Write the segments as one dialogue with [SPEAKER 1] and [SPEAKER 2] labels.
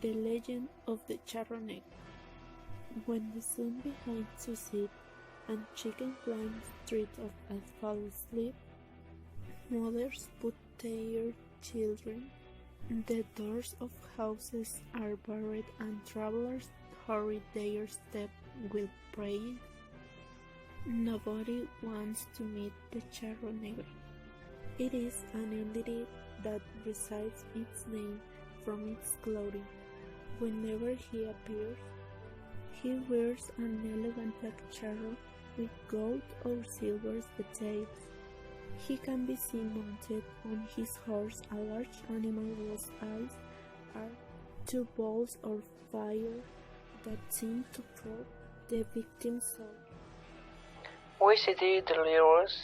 [SPEAKER 1] The Legend of the Charro Negro. When the sun began to set and chicken climbed streets of fall asleep, mothers put their children. The doors of houses are barred and travelers hurry their step with praying. Nobody wants to meet the Charro Negro. It is an entity that receives its name from its clothing. Whenever he appears, he wears an elegant black charro with gold or silver details. He can be seen mounted on his horse. A large animal whose eyes are two balls of fire that seem to probe the victim's soul.
[SPEAKER 2] We city dwellers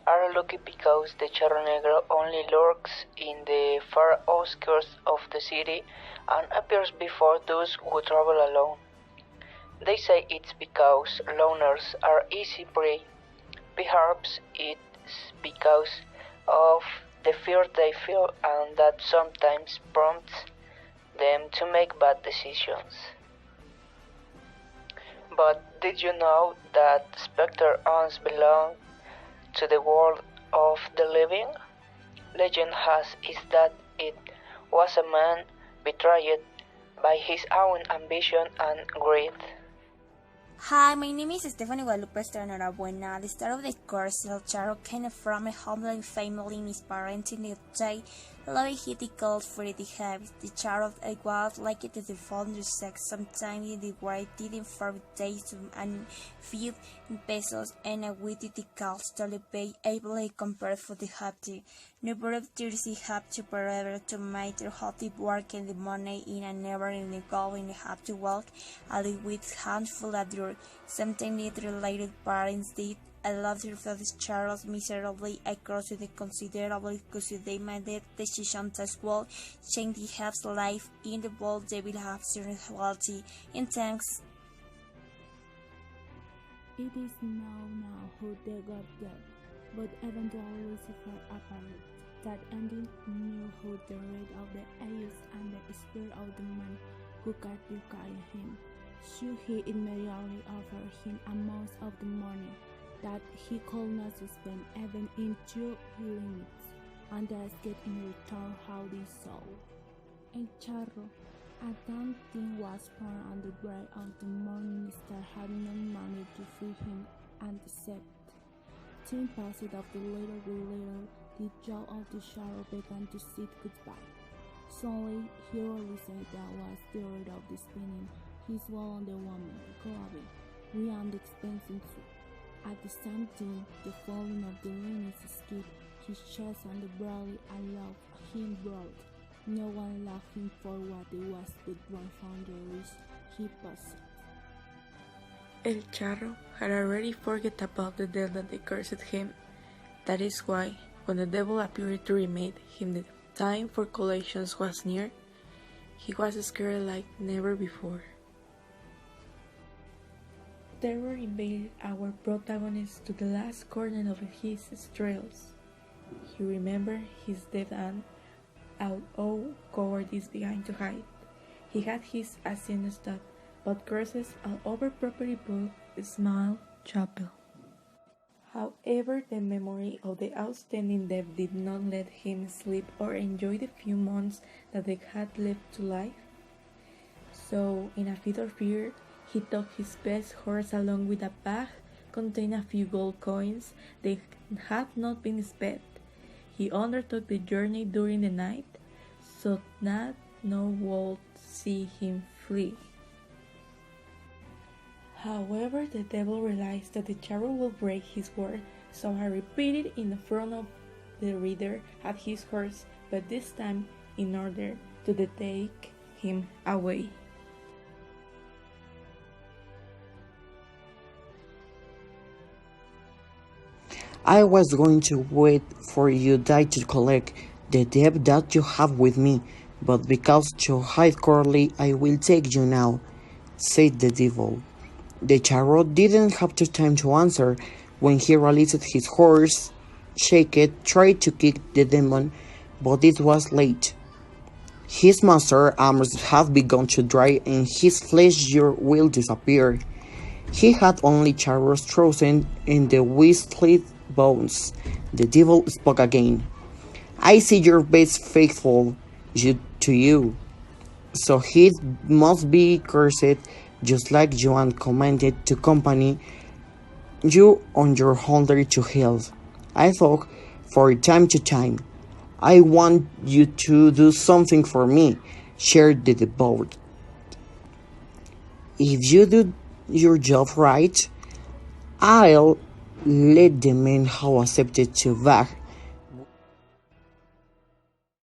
[SPEAKER 2] are lucky because the Charro Negro only lurks in the far outskirts of the city and appears before those who travel alone. They say it's because loners are easy prey. Perhaps it's because of the fear they feel and that sometimes prompts them to make bad decisions. But did you know that spectre once belonged to the world of the living? Legend has it that it was a man betrayed by his own ambition and greed.
[SPEAKER 3] Hi, my name is Stephanie Guadalupe Buena. The star of the course, El Charro, came from a humble family. His parents in the day loving he called for the habits. The Charro was like it to the founder sex. Sometimes the white didn't for days and few pesos and a witty calls to pay able compared for the happy. Number of tears he have to forever to make their healthy work and the money in and never in the goal and have to walk only with handful of your sometimes the related parents did. I love their father's Charles miserably across the considerable because they made the decision as well change the half's life in the world they will have spirituality in thanks.
[SPEAKER 1] It is known now who they got there, but eventually Lucifer appeared. That ending knew who the red of the ages and the spirit of the man who captured him. Should he immediately offer him a most of the money that he could not suspend even in 2 limits, and thus get in return how they soul. El Charro, a damn thing was born on the bride of the morning star had no money to free him and accept. Time passed of the little by little, the jaw of the Charro began to say goodbye. Suddenly, he realized that was the order of the spinning. He swallowed the woman, Kobe, we on the expensive soup. At the same time, the falling of the lineage escaped his chest and the barely allowed him brought. No one loved him for what he was, but one found the risk he possessed.
[SPEAKER 4] El Charro had already forgot about the death that cursed him. That is why, when the devil appeared to remind him the time for collections was near, he was scared like never before. Terror invaded our protagonist to the last corner of his trails. He remembered his dead aunt, and all cowardice began to hide. He had his ascent stopped, but curses all over property book smile chapel. However, the memory of the outstanding debt did not let him sleep or enjoy the few months that they had left to life. So, in a fit of fear, he took his best horse along with a bag containing a few gold coins that had not been spent. He undertook the journey during the night, so that no one would see him flee. However, the devil realized that the Charro will break his word, so he repeated in front of the reader at his horse, but this time in order to take him away.
[SPEAKER 5] I was going to wait for you die to collect the debt that you have with me, but because you hide correctly, I will take you now, said the devil. The Charro didn't have the time to answer. When he released his horse, Shake tried to kick the demon, but it was late. His monster arms have begun to dry and his flesh will disappear. He had only charros frozen in the whistled bones. The devil spoke again. I see your best faithful to you. So he must be cursed, just like Joan commanded to accompany you on your journey to hell. I thought, for time to time, I want you to do something for me, shared the devout. If you do your job right, I'll let the man who accepted to back